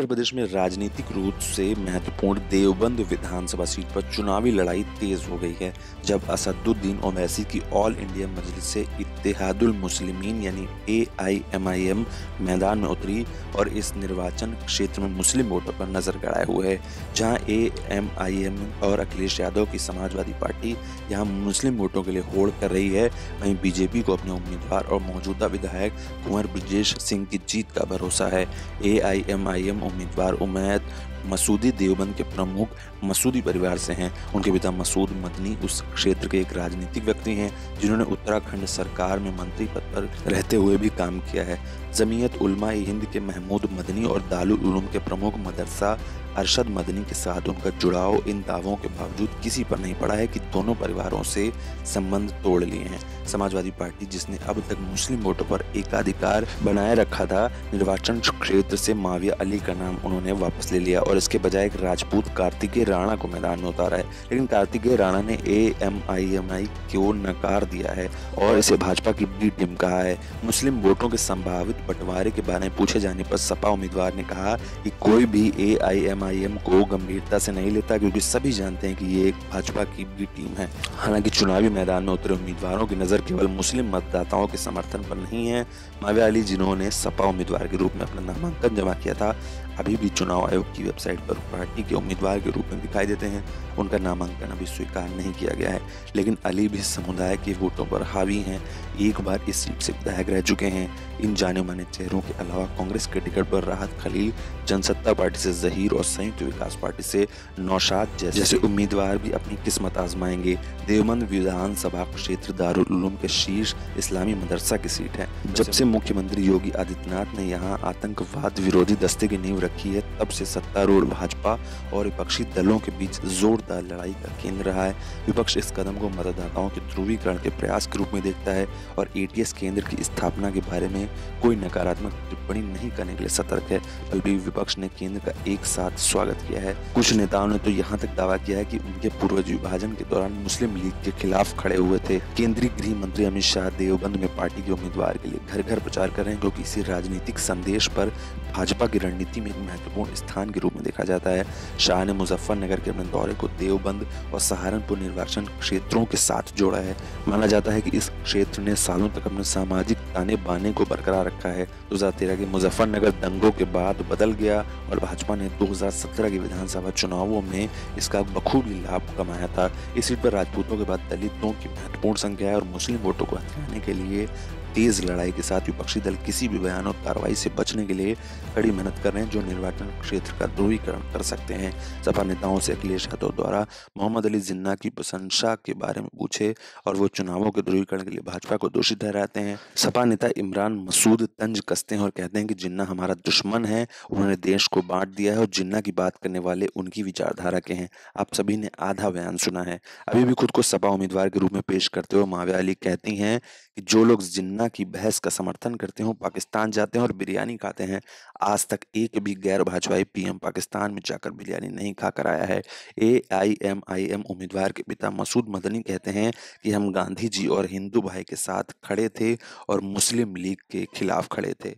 उत्तर प्रदेश में राजनीतिक रूप से महत्वपूर्ण देवबंद विधानसभा सीट पर चुनावी लड़ाई तेज हो गई है, जब असदुद्दीन ओवैसी की ऑल इंडिया मजलिस से इत्तेहादुल मुस्लिमीन यानी AIMIM मैदान में उतरी और इस निर्वाचन क्षेत्र में मुस्लिम वोटों पर नजर गड़ाए हुए है। जहां AIMIM और अखिलेश यादव की समाजवादी पार्टी यहां मुस्लिम वोटों के लिए होड़ कर रही है, वहीं बीजेपी को अपने उम्मीदवार और मौजूदा विधायक कुंवर ब्रजेश सिंह की जीत का भरोसा है। AIMIM उम्मीदवार उमैद मसूदी देवबंद के प्रमुख मसूदी परिवार से हैं। उनके पिता मसूद मदनी उस क्षेत्र के एक राजनीतिक व्यक्ति हैं जिन्होंने उत्तराखंड सरकार में मंत्री पद पर रहते हुए भी काम किया है। जमीयत उलमा ए हिंद के महमूद मदनी और दारुल उलूम के प्रमुख मदरसा अरशद मदनी के साथ उनका जुड़ाव इन दावों के बावजूद किसी पर नहीं पड़ा है कि दोनों परिवारों से संबंध तोड़ लिए हैं। समाजवादी पार्टी, जिसने अब तक मुस्लिम वोटों पर एकाधिकार बनाए रखा था, निर्वाचन क्षेत्र से माविया अली का नाम उन्होंने वापस ले लिया और इसके बजाय एक राजपूत कार्तिकेय राणा को मैदान में उतारा है। लेकिन कार्तिकेय राणा ने AIMIM को नकार दिया है और इसे भाजपा की बी टीम कहा है। मुस्लिम वोटों के संभावित बंटवारे के बारे में पूछे जाने पर सपा उम्मीदवार ने कहा कि कोई भी AIMIM को गंभीरता से नहीं लेता, क्योंकि सभी जानते हैं कि ये एक भाजपा की बी टीम है। हालांकि चुनावी मैदान में उतरे उम्मीदवारों की नजर केवल मुस्लिम मतदाताओं के समर्थन पर नहीं है। माविया अली, जिन्होंने सपा उम्मीदवार के रूप में अपना नामांकन जमा किया था, अभी भी चुनाव आयोग की वेबसाइट पर पार्टी के उम्मीदवार के रूप में दिखाई देते हैं। उनका नामांकन अभी स्वीकार नहीं किया गया है, लेकिन अली भी समुदाय के वोटों पर हावी हैं। एक बार इस सीट से विधायक रह चुके हैं। इन जाने माने चेहरों के अलावा कांग्रेस के टिकट पर राहत खलील, जनसत्ता पार्टी से जहीर और संयुक्त विकास पार्टी से नौशाद जैसे उम्मीदवार भी अपनी किस्मत आजमाएंगे। देवबंद विधानसभा क्षेत्र दारुल उलूम के शीर्ष इस्लामी मदरसा की सीट है। जब से मुख्यमंत्री योगी आदित्यनाथ ने यहाँ आतंकवाद विरोधी दस्ते की नींव रखी है, तब से सत्तारूढ़ भाजपा और विपक्षी दलों के बीच जोरदार लड़ाई का केंद्र रहा है। विपक्ष इस कदम को मतदाताओं के ध्रुवीकरण के प्रयास के रूप में देखता है और ATS केंद्र की स्थापना के बारे में कोई नकारात्मक टिप्पणी नहीं करने के लिए सतर्क है, बल्कि विपक्ष ने केंद्र का एक साथ स्वागत किया है। कुछ नेताओं ने तो यहाँ तक दावा किया है कि उनके पूर्वज विभाजन के दौरान मुस्लिम लीग के खिलाफ खड़े हुए थे। केंद्रीय गृह मंत्री अमित शाह देवबंद में पार्टी के उम्मीदवार के लिए घर घर प्रचार कर रहे हैं, क्योंकि इसी राजनीतिक संदेश पर भाजपा की रणनीति में एक महत्वपूर्ण स्थान के रूप में देखा जाता है। शाह ने मुजफ्फरनगर के अपने दौरे को देवबंद और सहारनपुर निर्वाचन क्षेत्रों के साथ जोड़ा है। माना जाता है कि इस क्षेत्र ने सालों तक अपने सामाजिक ताने बाने को बरकरार रखा है। 2013 के मुजफ्फरनगर दंगों के बाद बदल गया और भाजपा ने 2017 के विधानसभा चुनावों में इसका बखूबी लाभ कमाया था। इस सीट पर राजपूतों के बाद दलितों की महत्वपूर्ण संख्या है और मुस्लिम वोटों को हथियाने के लिए तेज लड़ाई के साथ विपक्षी दल किसी भी बयान और कार्रवाई से बचने के लिए कड़ी मेहनत कर रहे हैं, जो निर्वाचन क्षेत्र का ध्रुवीकरण कर सकते हैं। सपा नेताओं से अखिलेश यादव द्वारा मोहम्मद अली जिन्ना की प्रशंसा के बारे में पूछे और वो चुनावों के ध्रुवीकरण के लिए भाजपा को दोषी ठहराते हैं। सपा नेता इमरान मसूद तंज कसते हैं और कहते हैं कि जिन्ना हमारा दुश्मन है, उन्होंने देश को बांट दिया है और जिन्ना की बात करने वाले उनकी विचारधारा के हैं। आप सभी ने आधा बयान सुना है। अभी भी खुद को सपा उम्मीदवार के रूप में पेश करते हुए माविया अली कहती हैं कि जो लोग जिन्ना की बहस का समर्थन करते हो पाकिस्तान जाते हैं और बिरयानी खाते हैं। आज तक एक भी गैर भाजपाई PM पाकिस्तान में जाकर बिरयानी नहीं खाकर आया है। AIMIM उम्मीदवार के पिता मसूद मदनी कहते हैं कि हम गांधी जी और हिंदू भाई के साथ खड़े थे और मुस्लिम लीग के खिलाफ खड़े थे।